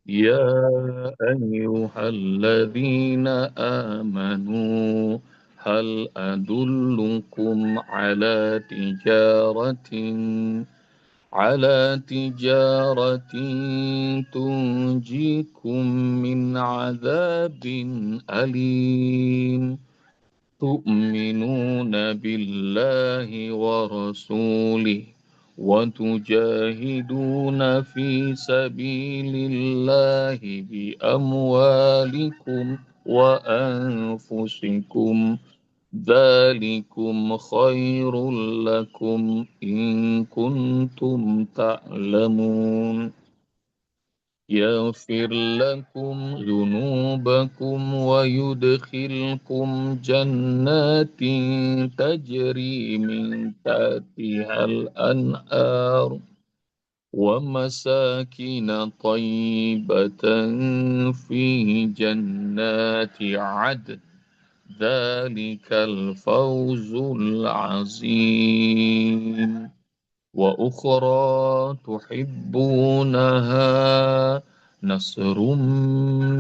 يا أيها الذين آمنوا هل أدلكم على تجارة تنجيكم من عذاب أليم تؤمنون بالله ورسوله وتجاهدون في سبيل الله بأموالكم وأنفسكم ذلكم خير لكم إن كنتم تعلمون يغفر لكم ذنوبكم ويدخلكم جنات تجري من تحتها الأنهار ومساكن طيبة في جنات عدن ذلك الفوز العظيم وأخرى تحبونها نصر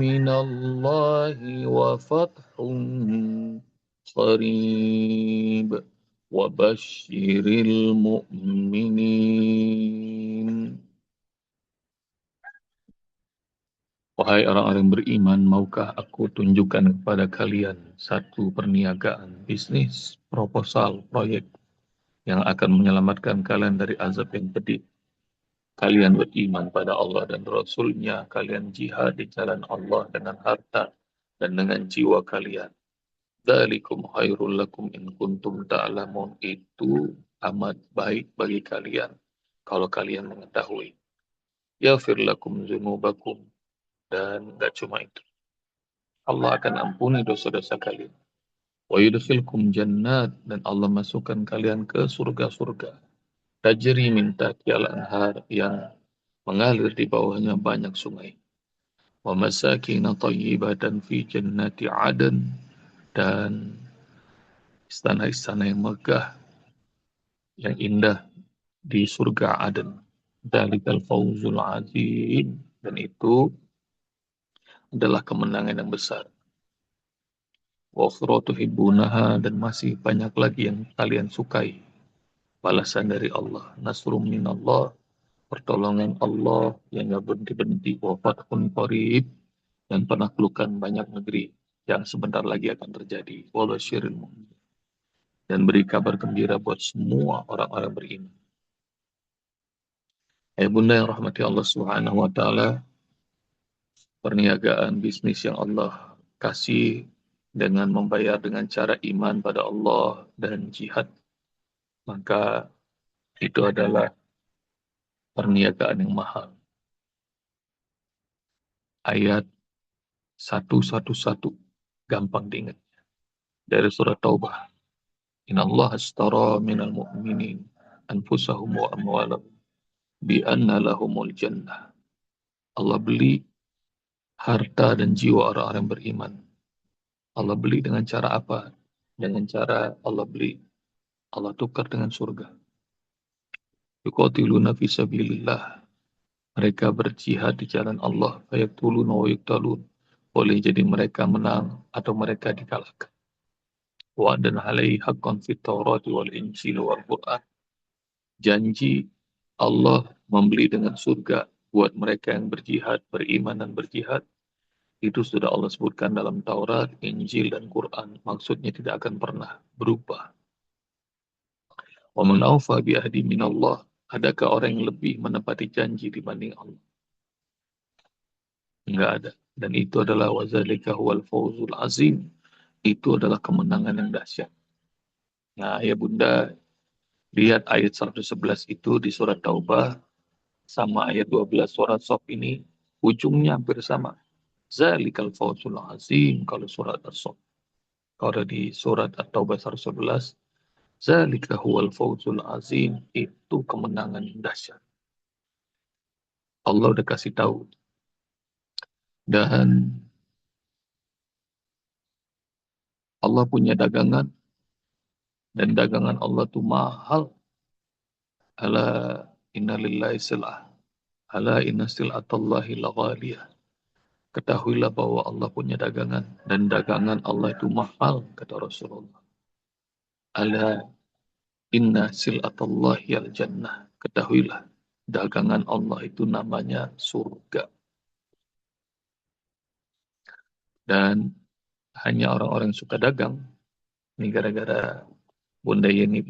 من الله وفتح قريب وبشر المؤمنين. Wahai orang-orang beriman, maukah aku tunjukkan kepada kalian satu perniagaan, bisnis, proposal, proyek yang akan menyelamatkan kalian dari azab yang pedih. Kalian beriman pada Allah dan Rasul-Nya, kalian jihad di jalan Allah dengan harta dan dengan jiwa kalian. Dzalikum khairul lakum in kuntum ta'lamun. Itu amat baik bagi kalian kalau kalian mengetahui. Yaghfir lakum dzunubakum, dan gak cuma itu. Allah akan ampuni dosa-dosa kalian. Wa yudkhilkum jannat, dan Allah masukkan kalian ke surga-surga. Tajri min tahtihal anhar, yang mengalir di bawahnya banyak sungai. Wa masakin thayyibatan fi jannati adan, dan istana-istana yang megah, yang indah di surga Aden. Dzalikal fawzul azim, dan itu adalah kemenangan yang besar. Wa ukhra tuhibbunaha, dan masih banyak lagi yang kalian sukai. Balasan dari Allah, nasrum minallah, pertolongan Allah yang gak berhenti-berhenti, wa fathun qarib, dan penaklukan banyak negeri yang sebentar lagi akan terjadi. Wa basyiril mu'minin, dan beri kabar gembira buat semua orang-orang beriman. Bunda yang rahmati Allah Subhanahu wa taala, perniagaan bisnis yang Allah kasih dengan membayar dengan cara iman pada Allah dan jihad, maka itu adalah perniagaan yang mahal. Ayat 111 gampang diingat dari surat Taubah. Innallaha ashtara minal mu'minin anfusahum wa amwalahum bi anna lahumul jannah. Allah beli harta dan jiwa orang-orang beriman. Allah beli dengan cara apa? Dengan cara Allah beli, Allah tukar dengan surga. Yuqatiluna fi sabilillah. Mereka berjihad di jalan Allah. Fayaktuluna wa yuktalun. Boleh jadi mereka menang atau mereka dikalahkan. Wa'adan alaihi haqqan fit Taurat wal Injil wal Quran. Janji Allah membeli dengan surga buat mereka yang berjihad, beriman dan berjihad. Itu sudah Allah sebutkan dalam Taurat, Injil, dan Quran. Maksudnya tidak akan pernah berubah. Wa man awfa bi ahdi minallah. Adakah orang yang lebih menepati janji dibanding Allah? Enggak ada. Dan itu adalah wazalika huwal fawzul azim. Itu adalah kemenangan yang dahsyat. Nah, ya Bunda, lihat ayat 111 itu di surat Taubah sama ayat 12 surat Shaf ini, ujungnya hampir sama. Zalikal fawzul azim kalau surat As-Shaf. Kalau di surat At-Taubah 111, zalika huwal fawzul azim, itu kemenangan yang dahsyat. Allah udah kasih tahu. Dan Allah punya dagangan, dan dagangan Allah itu mahal. Ala inna lillahi silah. Ala inna sil'atallahi laghaliyah. Ketahuilah bahwa Allah punya dagangan, dan dagangan Allah itu mahal, kata Rasulullah. Ala inna sil'atallahi al-jannah. Ketahuilah, dagangan Allah itu namanya surga. Dan hanya orang-orang yang suka dagang, ini gara-gara Bunda Yeni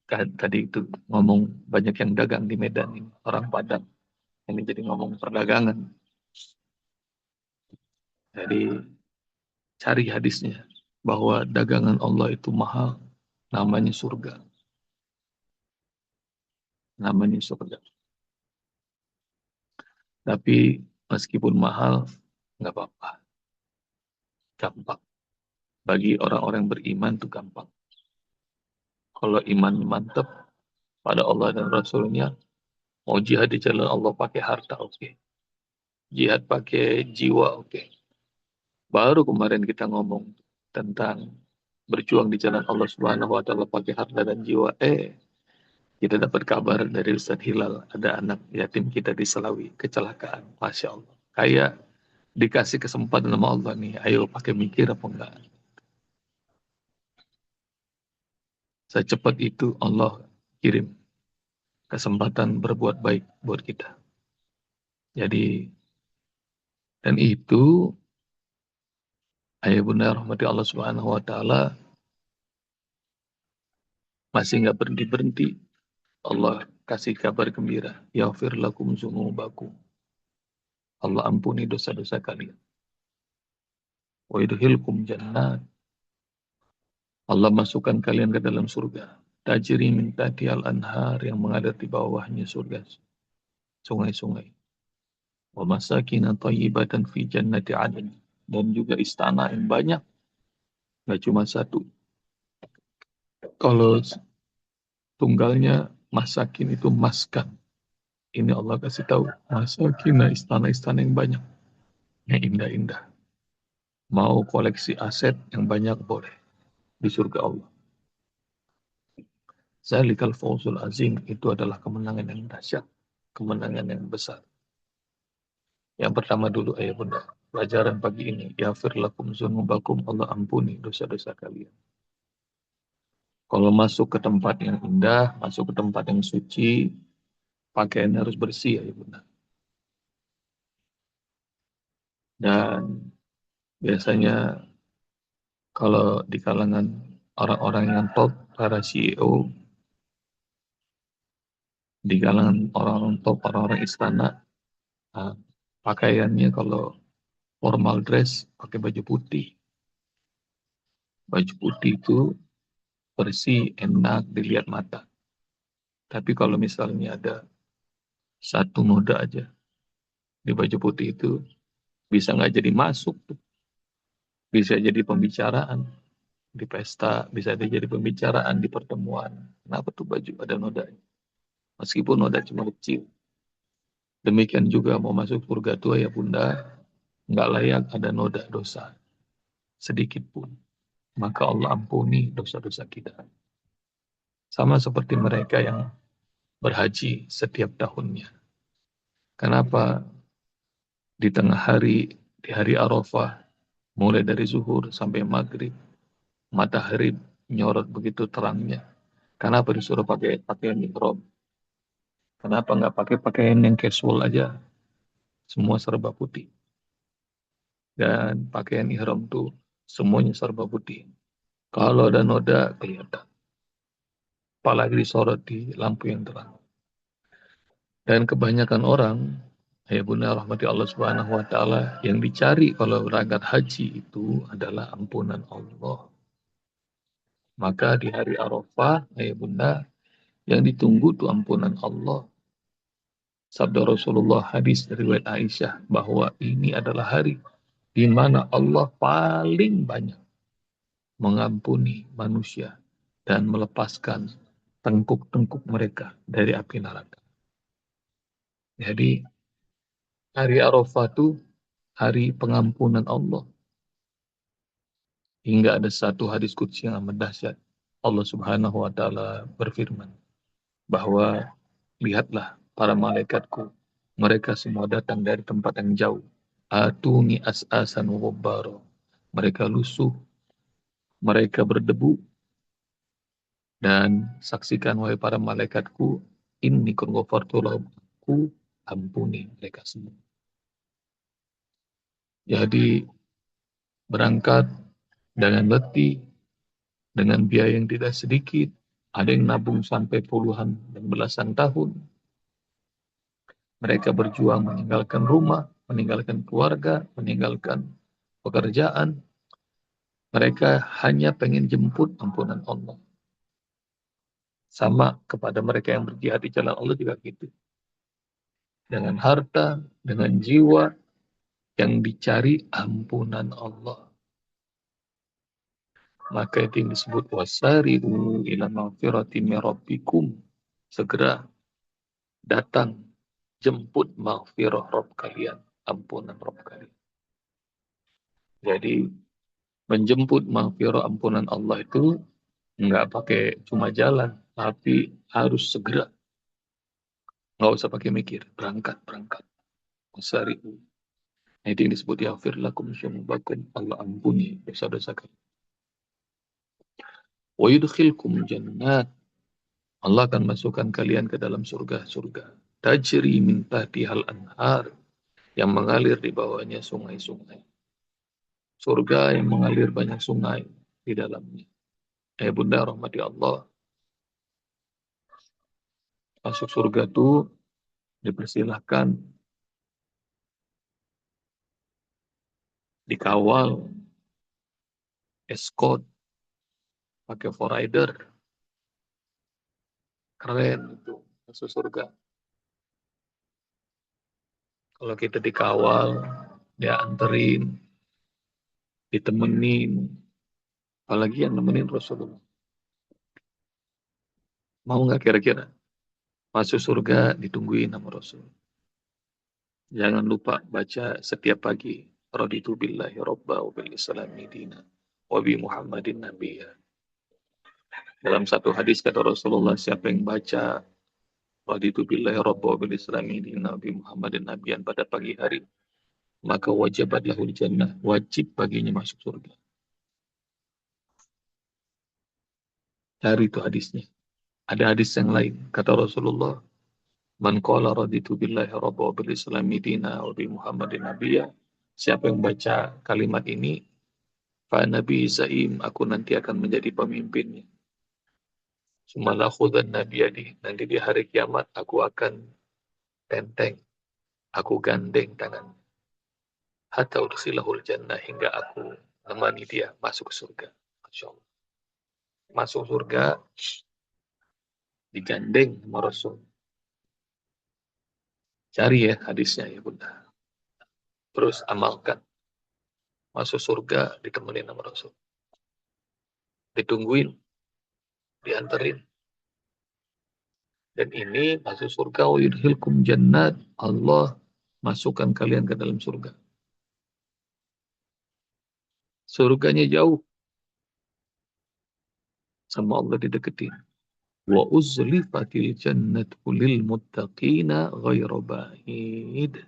tadi itu ngomong banyak yang dagang di Medan ini, orang Padang. Ini jadi ngomong perdagangan. Jadi cari hadisnya bahwa dagangan Allah itu mahal, namanya surga. Namanya surga. Tapi meskipun mahal, nggak apa-apa. Gampang. Bagi orang-orang beriman itu gampang. Kalau iman mantap pada Allah dan Rasulnya, mau jihad di jalan Allah pakai harta, oke. Jihad pakai jiwa, oke. Baru kemarin kita ngomong tentang berjuang di jalan Allah Subhanahu wa taala pakai harta dan jiwa. Kita dapat kabar dari Ustaz Hilal, ada anak yatim kita di Selawi, kecelakaan. Masya Allah. Kayak dikasih kesempatan sama Allah nih, ayo pakai mikir apa enggak. Secepat itu Allah kirim kesempatan berbuat baik buat kita. Jadi, dan itu, ayah bunda rahmati Allah Subhanahu wa taala masih nggak berhenti-berhenti. Allah kasih kabar gembira. Yaghfir lakum dzunubakum. Allah ampuni dosa-dosa kalian. Wa yudkhilkum jannat. Allah masukkan kalian ke dalam surga. Tajri min tahtihal anhar, yang mengalir di bawahnya surga. Sungai-sungai. Wa masakin thayyibatan fi jannati adn. Dan juga istana yang banyak. Nggak cuma satu. Kalau tunggalnya masakin itu maskan. Ini Allah kasih tahu. Masakin, istana-istana yang banyak. Yang indah-indah. Mau koleksi aset yang banyak boleh. Di surga Allah. Zalikal fawzul azim, itu adalah kemenangan yang dahsyat, kemenangan yang besar. Yang pertama dulu ayah bunda, pelajaran pagi ini, yafir lakum dzunubakum, Allah ampuni dosa-dosa kalian. Kalau masuk ke tempat yang indah, masuk ke tempat yang suci, pakaian harus bersih ayah bunda. Dan biasanya kalau di kalangan orang-orang yang top, para CEO, di kalangan orang-orang top, orang-orang istana, pakaiannya kalau formal dress pakai baju putih. Baju putih itu bersih, enak dilihat mata. Tapi kalau misalnya ada satu noda aja di baju putih itu, bisa nggak jadi masuk tuh. Bisa jadi pembicaraan di pesta, bisa jadi pembicaraan di pertemuan. Kenapa tuh baju ada nodanya? Meskipun noda cuma kecil. Demikian juga mau masuk surga tua ya bunda, nggak layak ada noda dosa sedikit pun. Maka Allah ampuni dosa-dosa kita. Sama seperti mereka yang berhaji setiap tahunnya. Kenapa di tengah hari, di hari Arafah, mulai dari zuhur sampai maghrib, matahari nyorot begitu terangnya. Kenapa disuruh pakai pakaian ihram? Kenapa nggak pakai pakaian yang casual aja? Semua serba putih. Dan pakaian ihram tuh semuanya serba putih. Kalau ada noda, kelihatan. Apalagi disorot di lampu yang terang. Dan kebanyakan orang, ya bunda rahmati Allah Subhanahu wa taala, yang dicari kalau berangkat haji itu adalah ampunan Allah. Maka di hari Arafah, ya bunda, yang ditunggu itu ampunan Allah. Sabda Rasulullah, hadis dari riwayat Aisyah, bahwa ini adalah hari di mana Allah paling banyak mengampuni manusia dan melepaskan tengkuk-tengkuk mereka dari api neraka. Jadi hari Arafah itu hari pengampunan Allah. Hingga ada satu hadis qudsi yang amat dahsyat. Allah Subhanahu wa taala berfirman bahwa lihatlah para malaikatku Mereka semua datang dari tempat yang jauh. Atuni as'asan wabbaro. Mereka lusuh, mereka berdebu, dan saksikan wahai para malaikatku, inni kun ghafartu lahum, aku ampuni mereka semua. Jadi berangkat dengan letih, dengan biaya yang tidak sedikit, ada yang nabung sampai puluhan dan belasan tahun. Mereka berjuang meninggalkan rumah, meninggalkan keluarga, meninggalkan pekerjaan. Mereka hanya pengen jemput ampunan Allah. Sama kepada mereka yang berjihad di jalan Allah juga gitu. Dengan harta, dengan jiwa, yang dicari ampunan Allah. Maka itu yang disebut wasari'u ila maghfirati min rabbikum. Segera datang, jemput maghfirah Rabb kalian, ampunan Rabb kalian. Jadi menjemput maghfirah ampunan Allah itu nggak pakai cuma jalan, tapi harus segera. Nggak usah pakai mikir, berangkat. Wasari'u. Nah, itu yang disebut yaghfir lakum syunubakum, Allah ampuni dosa-dosa kalian. Wa yudkhilkum jannat, Allah akan masukkan kalian ke dalam surga-surga. Tajri min tahtihal anhar, yang mengalir di bawahnya sungai-sungai. Surga yang mengalir banyak sungai di dalamnya. Bunda rahmati Allah, masuk surga itu dipersilahkan dikawal escort pakai rider, keren itu masuk surga. Kalau kita dikawal, dia anterin, ditemenin, apalagi yang nemenin Rasulullah. Mau nggak kira-kira? Masuk surga ditungguin sama Rasul. Jangan lupa baca setiap pagi. Raditu billahi robba wa bil islami dina wa bi Muhammadin nabiyya. Dalam satu hadis kata Rasulullah, siapa yang baca raditu billahi robba wa bil islami dina wa bi Muhammadin nabiyyan pada pagi hari, maka wajibat lahul jannah, wajib baginya masuk surga. Cari itu hadisnya. Ada hadis yang lain. Kata Rasulullah, man qala raditu billahi rabba wa bil islami dina wa bi Muhammadin nabiyya. Siapa yang baca kalimat ini, fa nabi zaim, aku nanti akan menjadi pemimpinnya. Sumala khudan nabiyadi, nanti di hari kiamat aku akan tenteng, aku gandeng tangan. Hatta udkhilahul jannah, hingga aku nemani dia masuk ke surga. Masya Allah. Masuk surga digandeng sama Rasul. Cari ya hadisnya ya Bunda. Terus amalkan. Masuk surga ditemenin sama Rasul. Ditungguin, dianterin. Dan ini masuk surga, wa yudhilkum jannat, Allah masukkan kalian ke dalam surga. Surganya jauh, sama Allah dideketin. Wa uzlifatil jannatu lil muttaqina ghairu ba'id.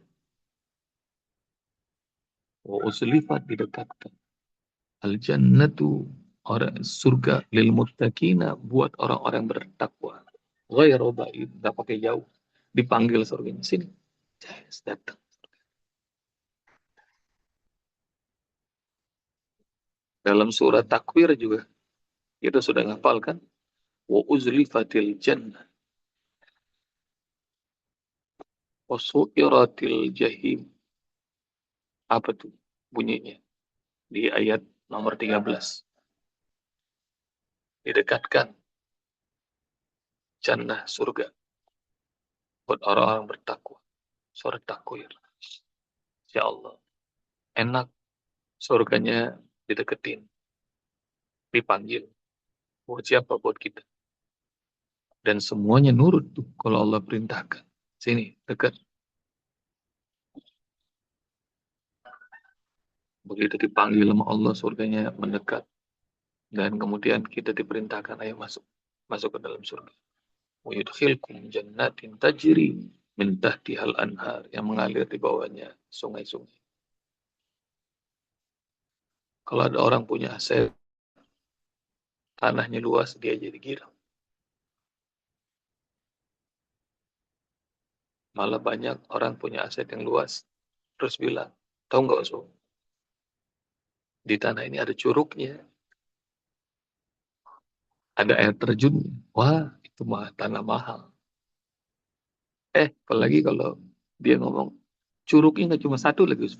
Wa uzlifat, didekatkan. Al jannatu, orang surga, lil muttaqina, buat orang-orang bertakwa. Ghairu ba'id, enggak pakai jauh. Dipanggil surganya, sini. Datang. Dalam surat Takwir juga kita sudah ngapal kan? Wa uzlifatil jannah wa su'iratil jahim. Apa tuh bunyinya? Di ayat nomor 13. Didekatkan jannah surga buat orang-orang bertakwa. Surat Takwir. Ya Allah. Enak surganya dideketin. Dipanggil. Buat siapa? Buat kita. Dan semuanya nurut tuh kalau Allah perintahkan. Sini, dekat. Begitu dipanggil sama Allah, surganya mendekat. Dan kemudian kita diperintahkan, ayo masuk. Masuk ke dalam surga. Wa yudkhilkum jannatin tajri min tahtihal anhar, yang mengalir di bawahnya sungai-sungai. Kalau ada orang punya aset, tanahnya luas, dia jadi girang. Malah banyak orang punya aset yang luas, terus bilang, tahu nggak so, di tanah ini ada curugnya, ada air terjun. Wah, itu mah tanah mahal. Apalagi kalau dia ngomong, curugnya nggak cuma satu lagi.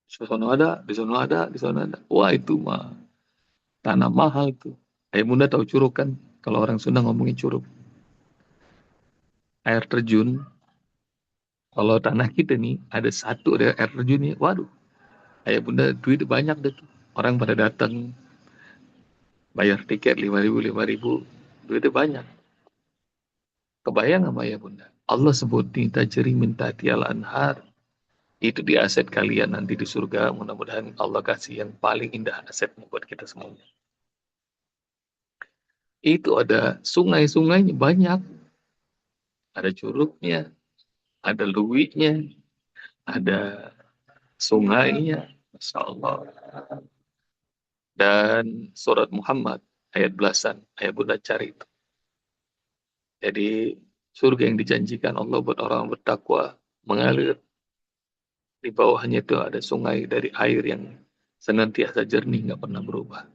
Di sana ada, di sana ada, di sana ada. Wah, itu mah tanah mahal tuh. Ayah bunda tahu curug kan? Kalau orang Sunda ngomongin curug. Air terjun, kalau tanah kita nih, ada satu ada air terjunnya. Waduh, ayah bunda duit banyak deh tuh. Orang pada datang, bayar tiket 5.000, 5.000. Duitnya banyak. Kebayang sama ayah bunda? Allah sebutin tajri min tahtihal anhar. Itu di aset kalian nanti di surga. Mudah-mudahan Allah kasih yang paling indah asetnya buat kita semuanya. Itu ada sungai-sungainya banyak. Ada curugnya, ada luwiknya, ada sungainya. Masya Allah. Dan surat Muhammad, ayat belasan. Ayat bunda cari itu. Jadi surga yang dijanjikan Allah buat orang bertakwa mengalir di bawahnya itu ada sungai dari air yang senantiasa jernih, nggak pernah berubah.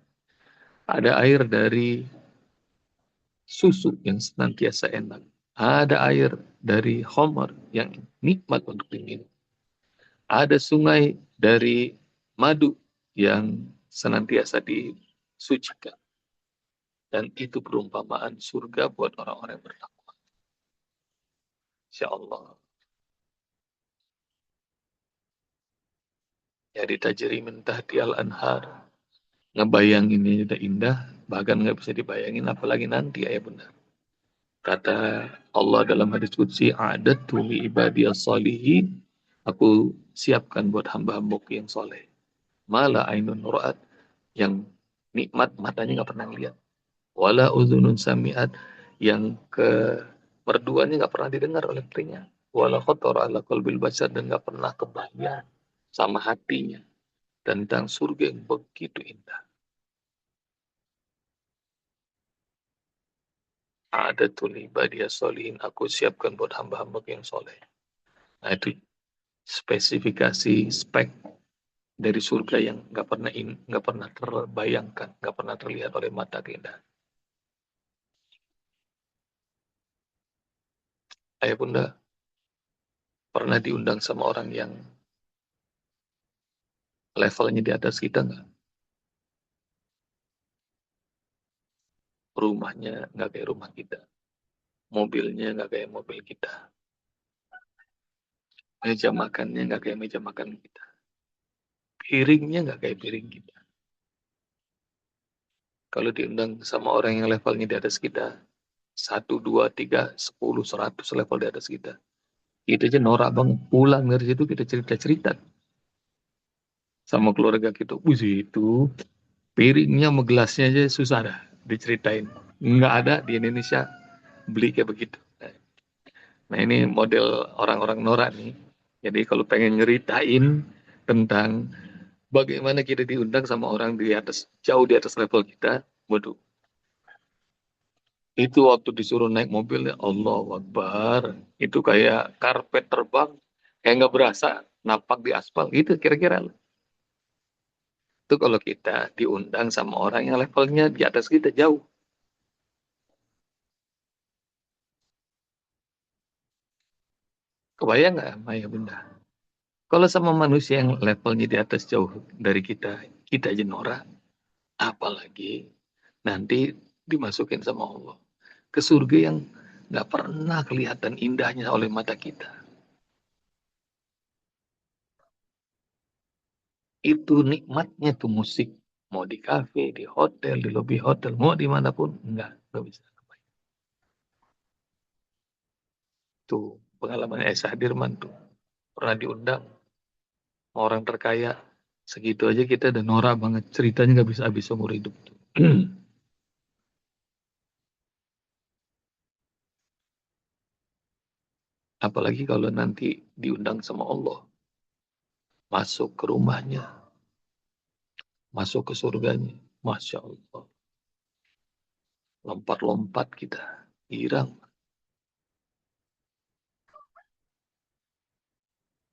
Ada air dari susu yang senantiasa enak. Ada air dari homer yang nikmat untuk diminum. Ada sungai dari madu yang senantiasa disucikan. Dan itu perumpamaan surga buat orang-orang yang bertakwa. Insya Allah. Jadi tajri min tahtihal anhar. Ngebayangin ini udah indah, bahkan nggak bisa dibayangin apalagi nanti ayah bunda. Kata Allah dalam hadis qudsi, "A'dadtu li ibadiyas shalihin." Aku siapkan buat hamba-hambaku yang soleh. Mala ainun ra'at, yang nikmat matanya nggak pernah lihat. Wala uzunun sami'at, yang kemerduannya nggak pernah didengar oleh telinga. Wala khatara ala qalbil bashar, dan nggak pernah kebayang sama hatinya tentang surga yang begitu indah. A'dadtu li ibadiyas shalihin, aku siapkan buat hamba-hambaku yang soleh. Nah itu spesifikasi spek dari surga yang nggak pernah terbayangkan, nggak pernah terlihat oleh mata kita. Ayah bunda pernah diundang sama orang yang levelnya di atas kita nggak? Rumahnya nggak kayak rumah kita, mobilnya nggak kayak mobil kita, meja makannya nggak kayak meja makan kita, piringnya nggak kayak piring kita. Kalau diundang sama orang yang levelnya di atas kita, 1, 2, 3, 10, 100 level di atas kita aja norak banget. Pulang dari situ kita cerita-cerita sama keluarga kita. Itu piringnya sama gelasnya aja susah dah diceritain. Nggak ada di Indonesia beli kayak begitu. Nah ini model orang-orang norak nih. Jadi kalau pengen nyeritain tentang bagaimana kita diundang sama orang di atas, jauh di atas level kita, waduh. Itu waktu disuruh naik mobil, ya Allah Akbar. Itu kayak karpet terbang, kayak nggak berasa napak di aspal. Gitu kira-kira. Itu kalau kita diundang sama orang yang levelnya di atas kita jauh. Kebayang nggak, Maya Bunda? Kalau sama manusia yang levelnya di atas jauh dari kita aja norak, apalagi nanti dimasukin sama Allah ke surga yang nggak pernah kelihatan indahnya oleh mata kita. Itu nikmatnya tuh musik. Mau di kafe, di hotel, di lobi hotel, mau dimanapun, nggak bisa. Tuh pengalaman Esa Dirman tuh. Pernah diundang orang terkaya. Segitu aja kita udah norak banget. Ceritanya nggak bisa habis seumur hidup. Apalagi kalau nanti diundang sama Allah, masuk ke rumahnya, masuk ke surganya. Masya Allah, lompat-lompat kita, girang.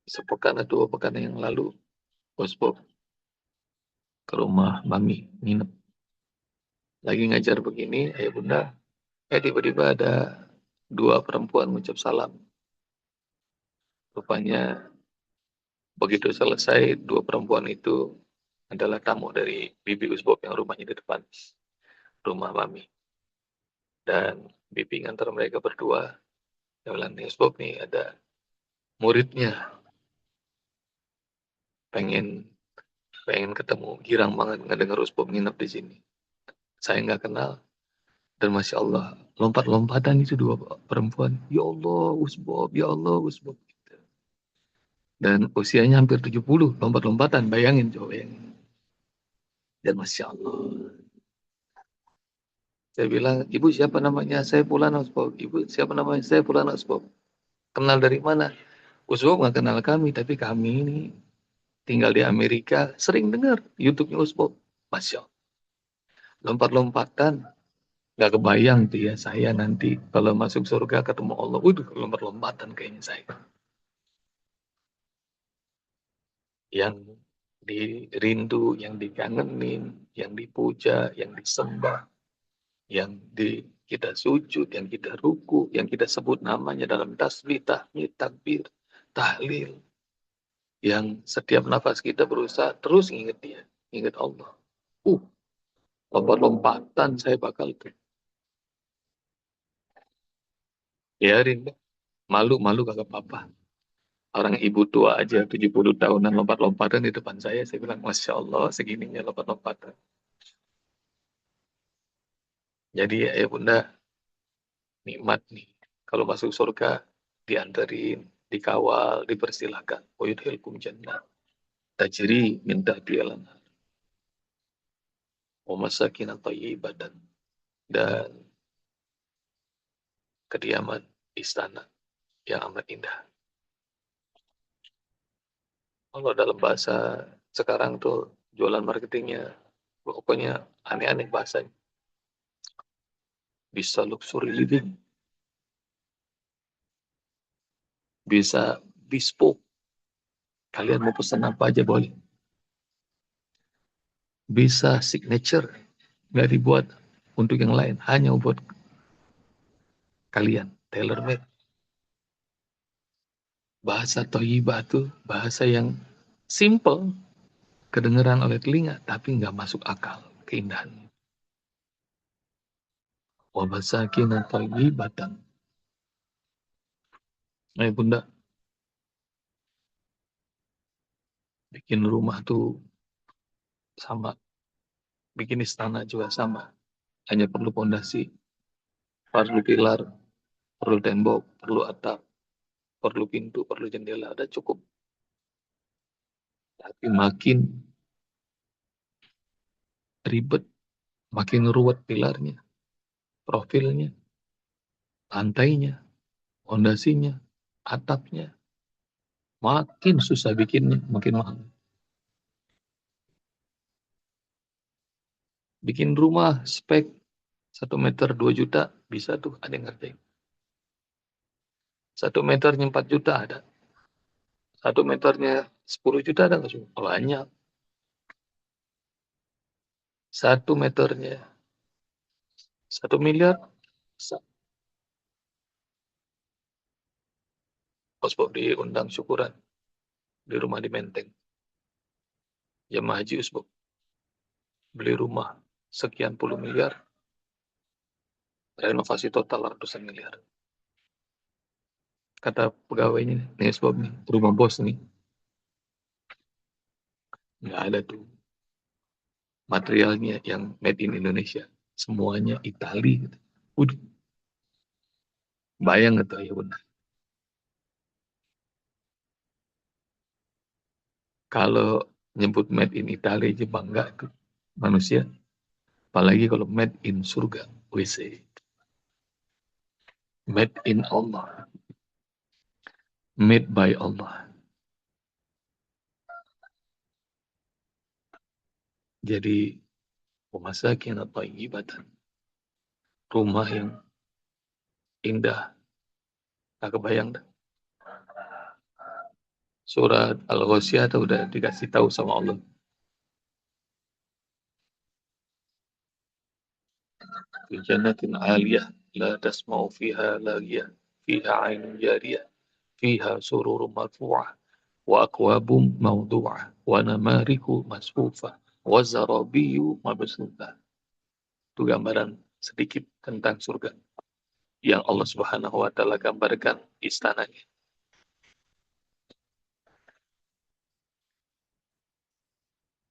Sepekan atau 2 pekan yang lalu, Bos Bob ke rumah Mami, nginep. Lagi ngajar begini, ayah bunda, tiba-tiba ada 2 perempuan mengucap salam. Rupanya begitu selesai, 2 perempuan itu adalah tamu dari Bibi Usbop yang rumahnya di depan rumah Mami. Dan Bibi ngantar mereka berdua. Dia bilang, nih Usbop nih ada muridnya. Pengen pengen ketemu. Girang banget ngedenger Usbop nginep di sini. Saya nggak kenal. Dan Masya Allah, lompat-lompatan itu 2 perempuan. Ya Allah, Usbop, ya Allah, Usbop. Dan usianya hampir 70, lompat-lompatan. Bayangin, coba bayangin. Dan Masya Allah. Saya bilang, ibu siapa namanya? Saya Fulana Usbop. Ibu siapa namanya? Saya Fulana Usbop. Kenal dari mana? Usbop nggak kenal kami, tapi kami ini tinggal di Amerika, sering dengar YouTube-nya Usbop. Masya Allah. Lompat-lompatan. Nggak kebayang tuh ya, saya nanti kalau masuk surga ketemu Allah. Waduh, lompat-lompatan kayaknya saya. Yang dirindu, yang dikangenin, yang dipuja, yang disembah, yang kita sujud, yang kita ruku, yang kita sebut namanya dalam tasbih, tahmid, takbir, tahlil, yang setiap nafas kita berusaha terus ingat dia, ingat Allah. Uh, lompat-lompatan saya bakal tuh. Biarin, malu-malu kagak apa-apa. Orang ibu tua aja 70 tahunan lompat-lompatan di depan saya bilang, Masya Allah, segininya lompat-lompatan. Jadi ya bunda, nikmat nih. Kalau masuk surga, diantarin, dikawal, dipersilahkan. Wa yudhilkum jannah. Tajri min tahtiha al-anhar. Wa masakin thayyibatan. Dan kediaman istana yang amat indah. Kalau dalam bahasa sekarang tuh jualan marketingnya, pokoknya aneh-aneh bahasanya. Bisa luxury living, bisa bespoke. Kalian mau pesan apa aja boleh. Bisa signature, nggak dibuat untuk yang lain, hanya buat kalian, tailor made. Bahasa Thayyibah itu bahasa yang simple, kedengeran oleh telinga, tapi nggak masuk akal keindahannya. Wa masakin thayyibatan. Nah, bunda, bikin rumah tuh sama, bikin istana juga sama. Hanya perlu pondasi, perlu pilar, perlu tembok, perlu atap, perlu pintu, perlu jendela, ada cukup. Tapi makin ribet, makin ruwet pilarnya, profilnya, lantainya, pondasinya, atapnya, makin susah bikinnya, makin mahal. Bikin rumah spek 1 meter 2 juta, bisa tuh ada yang ngerjain. 1 meternya 4 juta ada. 1 meternya 10 juta ada nggak sih? Banyak. 1 meternya 1 miliar. Osbok diundang syukuran di rumah di Menteng. Jemaah haji Usbok beli rumah sekian puluh miliar, renovasi total ratusan miliar. Kata pegawainya, nih Usbok nih, rumah bos nih, nggak ada tuh materialnya yang made in Indonesia. Semuanya Itali. Gitu. Udah, bayang gitu ya benar. Kalau nyebut made in Italy aja bangga tuh manusia. Apalagi kalau made in surga. WC. Made in Allah. made by Allah. Jadi masakin thayyibatan, rumah yang indah. Tak kebayang dah. Surat Al-Ghasyiyah udah dikasih tahu sama Allah. Fi jannatin 'aliyah la tasma'u fiha laghiyah fiha 'ainun jariyah fiha sururun marfu'ah wa akwabum mawdu'ah wa namariku masfufah wa zarabiyyu mabsuthah. Itu gambaran sedikit tentang surga yang Allah Subhanahu wa taala gambarkan istananya,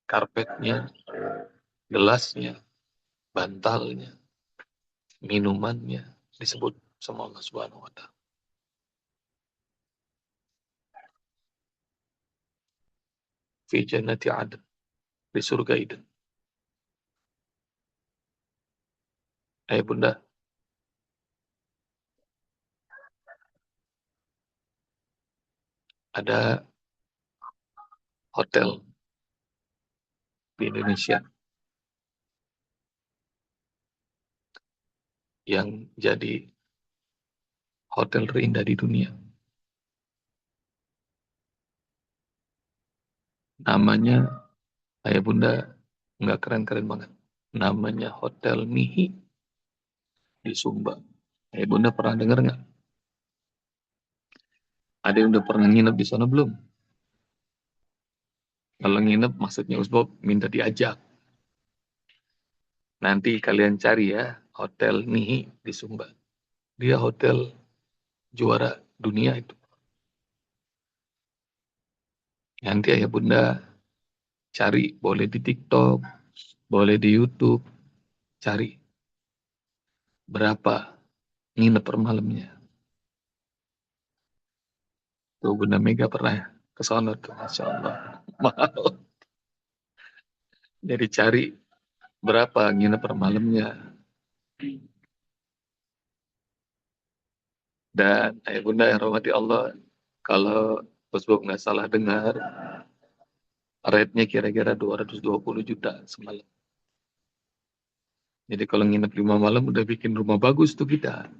karpetnya, gelasnya, bantalnya, minumannya disebut sama Allah Subhanahu wa taala. Fi jannati adn, di surga Eden. Bunda, ada hotel di Indonesia yang jadi hotel terindah di dunia. Namanya, Bunda, nggak keren-keren banget. Namanya Hotel Mihi di Sumba. Bunda pernah dengar nggak? Ada yang udah pernah nginep di sana belum? Kalau nginep, maksudnya Usbob minta diajak. Nanti kalian cari ya, Hotel Mihi di Sumba. Dia hotel juara dunia itu. Nanti ayah bunda cari, boleh di TikTok, boleh di YouTube, cari berapa nginep per malamnya. Tuh Bunda Mega pernah ke sana tuh, Masya Allah. Mahal. Jadi cari berapa nginep per malamnya. Dan ayah bunda yang rahmati Allah, kalau Facebook nggak salah dengar, rate-nya kira-kira 220 juta semalam. Jadi kalau nginep 5 malam udah bikin rumah bagus tuh kita.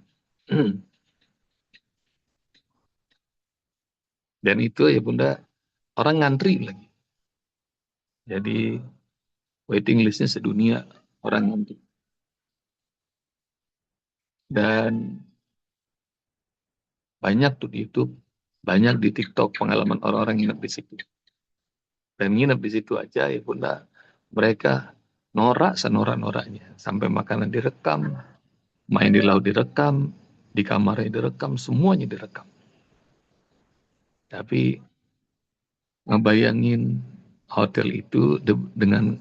Dan itu ya bunda, orang ngantri lagi. Jadi waiting listnya sedunia orang ngantri. Dan banyak tuh di YouTube, banyak di TikTok pengalaman orang-orang nginep di situ. Dan nginep di situ aja ya bunda, mereka norak senorak-noraknya. Sampai makanan direkam, main di laut direkam, di kamarnya direkam, semuanya direkam. Tapi ngebayangin hotel itu dengan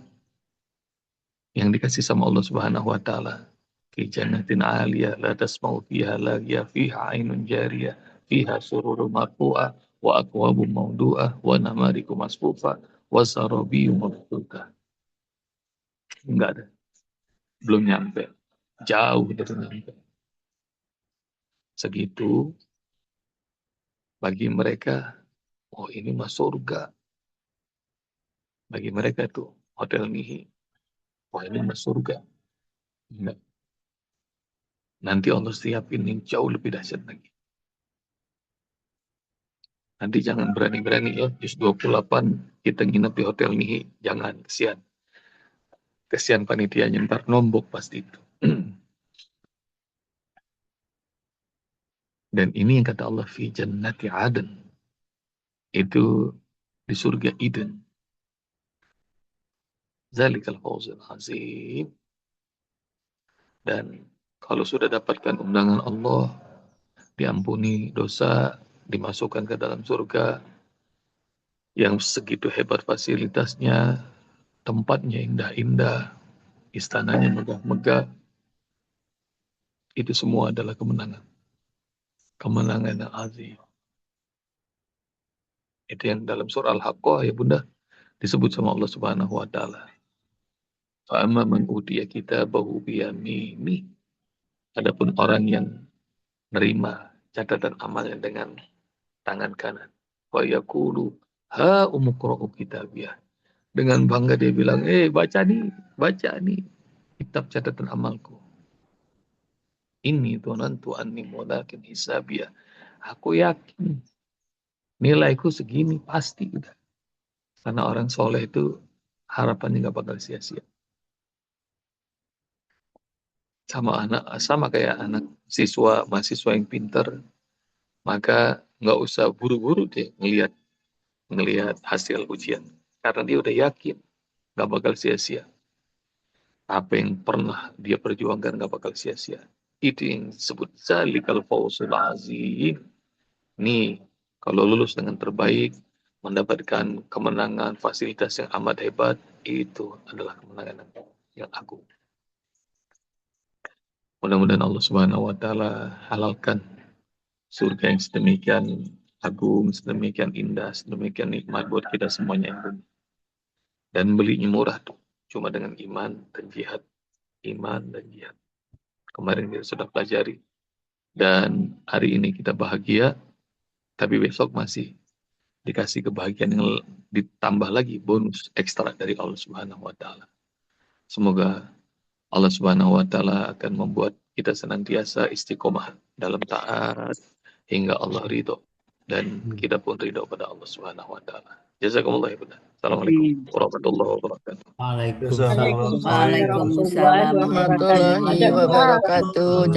yang dikasih sama Allah Subhanahu wa taala. Fi jannatin 'aliyah la tasma'u fiha laghiyah fiha 'ainun jariyah fiha sururun marfu'ah wa akwabun mawdu'ah wa namariku masfufah wa sarabiyyu mabthutah. Enggak ada, belum nyampe. Jauh dari nyampe. Segitu bagi mereka, oh ini mah surga. Bagi mereka itu hotel Mihi, wah ini mah surga. Enggak. Nanti Allah siapin yang jauh lebih dahsyat lagi. Nanti jangan berani-berani ya, jus 28 kita nginep di hotel Mihi. Jangan, kesian. Kesian panitianya, ntar nombok pasti itu. Dan ini yang kata Allah, fi jannati aden. Itu di surga Eden. Zalikal fawzul azim. Dan kalau sudah dapatkan undangan Allah, diampuni dosa, dimasukkan ke dalam surga, yang segitu hebat fasilitasnya, tempatnya indah-indah, istananya megah-megah, itu semua adalah kemenangan. Kemenangan yang azim. Itu yang dalam surah Al-Haqqah ya bunda, disebut sama Allah Subhanahu wa taala. Fa'amma man utiya kitabahu biyamini. Adapun orang yang menerima catatan amalnya dengan tangan kanan. Wa yaqulu ha umqra'u kitabiyah. Dengan bangga dia bilang, baca nih kitab catatan amalku. Ini dhanantu anni mulakin hisabiyah. Aku yakin nilaiku segini pasti udah. Karena orang soleh itu harapannya nggak bakal sia-sia. Sama kayak anak mahasiswa yang pinter, maka nggak usah buru-buru deh ngelihat hasil ujian. Karena dia udah yakin nggak bakal sia-sia. Apa yang pernah dia perjuangkan nggak bakal sia-sia. Itu yang disebut zalikal fawzul azim. Nih, kalau lulus dengan terbaik, mendapatkan kemenangan, fasilitas yang amat hebat, itu adalah kemenangan yang agung. Mudah-mudahan Allah Subhanahu wa taala halalkan surga yang sedemikian agung, sedemikian indah, sedemikian nikmat buat kita semuanya. Dan belinya murah tuh, cuma dengan iman dan jihad. Iman dan jihad. Kemarin kita sudah pelajari. Dan hari ini kita bahagia, tapi besok masih dikasih kebahagiaan yang ditambah lagi bonus ekstra dari Allah Subhanahu wa taala. Semoga Allah Subhanahu wa taala akan membuat kita senantiasa istiqomah dalam taat hingga Allah ridho dan kita pun ridho pada Allah Subhanahu wa taala. Jazakumullah ya benar. Assalamualaikum warahmatullahi wabarakatuh. Waalaikumsalam Waalaikumsalam warahmatullahi warahmatullahi wabarakatuh. wabarakatuh.